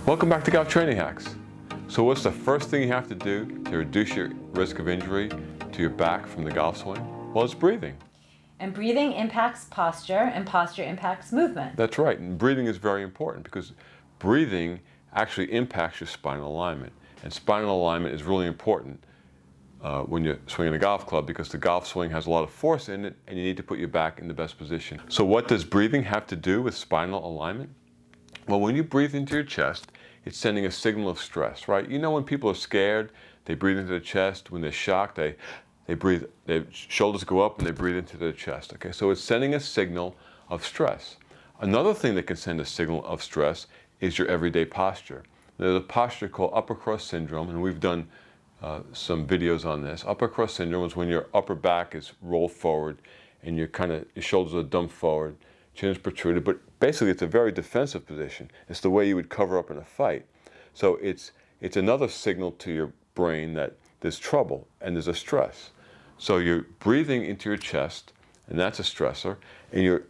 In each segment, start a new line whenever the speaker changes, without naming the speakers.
Welcome back to Golf Training Hacks. So what's the first thing you have to do to reduce your risk of injury to your back from the golf swing? Well, it's breathing.
And breathing impacts posture, and posture impacts movement.
That's right, and breathing is very important because breathing actually impacts your spinal alignment. And spinal alignment is really important when you're swinging a golf club because the golf swing has a lot of force in it and you need to put your back in the best position. So what does breathing have to do with spinal alignment? Well, when you breathe into your chest, it's sending a signal of stress, right? You know when people are scared, they breathe into their chest. When they're shocked, they breathe, their shoulders go up and they breathe into their chest, okay? So it's sending a signal of stress. Another thing that can send a signal of stress is your everyday posture. There's a posture called upper cross syndrome, and we've done some videos on this. Upper cross syndrome is when your upper back is rolled forward and your shoulders are dumped forward, chin is protruded, but basically it's a very defensive position. It's the way you would cover up in a fight. So it's another signal to your brain that there's trouble and there's a stress. So you're breathing into your chest, and that's a stressor, and you're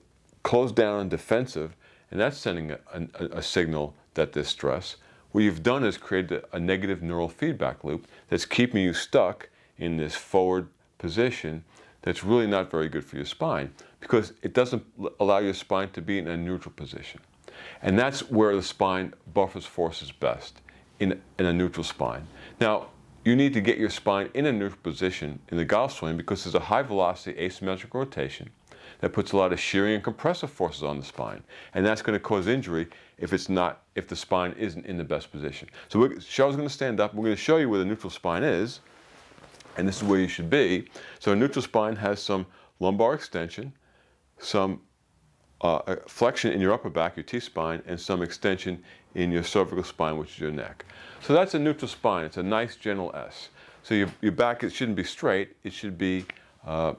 closed down and defensive, and that's sending a signal that there's stress. What you've done is created a negative neural feedback loop that's keeping you stuck in this forward position that's really not very good for your spine because it doesn't allow your spine to be in a neutral position. And that's where the spine buffers forces best, in a neutral spine. Now, you need to get your spine in a neutral position in the golf swing because there's a high velocity asymmetric rotation that puts a lot of shearing and compressive forces on the spine. And that's going to cause injury if the spine isn't in the best position. So Cheryl's going to stand up. We're going to show you where the neutral spine is. And this is where you should be. So a neutral spine has some lumbar extension, some flexion in your upper back, your T-spine, and some extension in your cervical spine, which is your neck. So that's a neutral spine. It's a nice gentle S. So your back, it shouldn't be straight. It should be an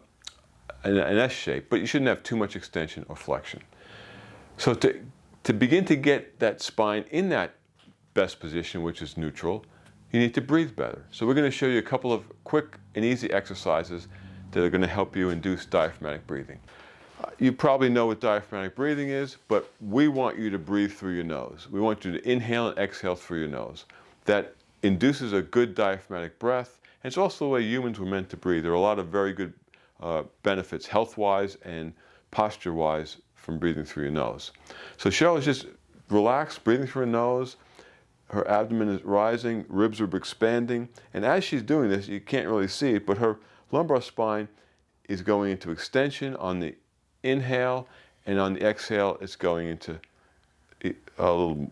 S shape, but you shouldn't have too much extension or flexion. So to begin to get that spine in that best position, which is neutral, you need to breathe better. So we're going to show you a couple of quick and easy exercises that are going to help you induce diaphragmatic breathing. You probably know what diaphragmatic breathing is, but we want you to breathe through your nose. We want you to inhale and exhale through your nose. That induces a good diaphragmatic breath, and it's also the way humans were meant to breathe. There are a lot of very good benefits health-wise and posture-wise from breathing through your nose. So Cheryl is just relaxed, breathing through her nose. Her abdomen is rising, ribs are expanding, and as she's doing this, you can't really see it, but her lumbar spine is going into extension on the inhale, and on the exhale, it's going into a little,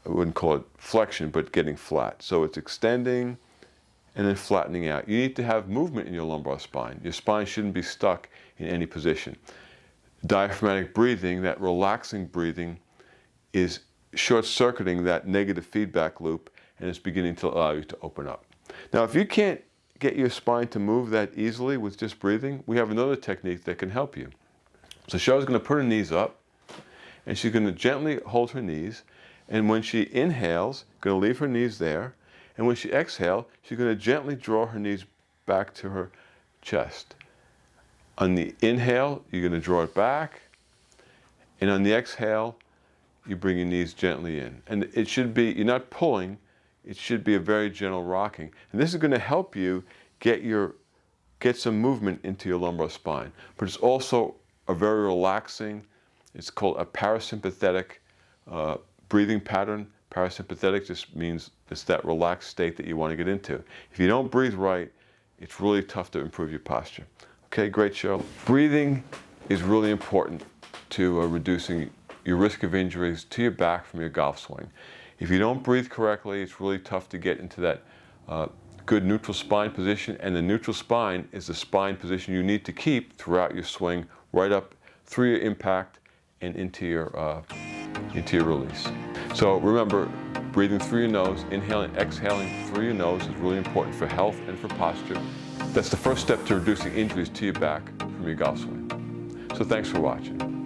I wouldn't call it flexion, but getting flat. So it's extending and then flattening out. You need to have movement in your lumbar spine. Your spine shouldn't be stuck in any position. Diaphragmatic breathing, that relaxing breathing, is short-circuiting that negative feedback loop, and it's beginning to allow you to open up. Now, if you can't get your spine to move that easily with just breathing, we have another technique that can help you. So Cheryl's going to put her knees up, and she's going to gently hold her knees, and when she inhales, going to leave her knees there, and when she exhales, she's going to gently draw her knees back to her chest. On the inhale, you're going to draw it back, and on the exhale, you bring your knees gently in. And it should be, you're not pulling, it should be a very gentle rocking. And this is going to help you get some movement into your lumbar spine. But it's also a very relaxing, it's called a parasympathetic breathing pattern. Parasympathetic just means it's that relaxed state that you want to get into. If you don't breathe right, it's really tough to improve your posture. Okay, great, Cheryl. Breathing is really important to reducing your risk of injuries to your back from your golf swing. If you don't breathe correctly, it's really tough to get into that good neutral spine position, and the neutral spine is the spine position you need to keep throughout your swing, right up through your impact and into your release. So remember, breathing through your nose, inhaling, exhaling through your nose is really important for health and for posture. That's the first step to reducing injuries to your back from your golf swing. So thanks for watching.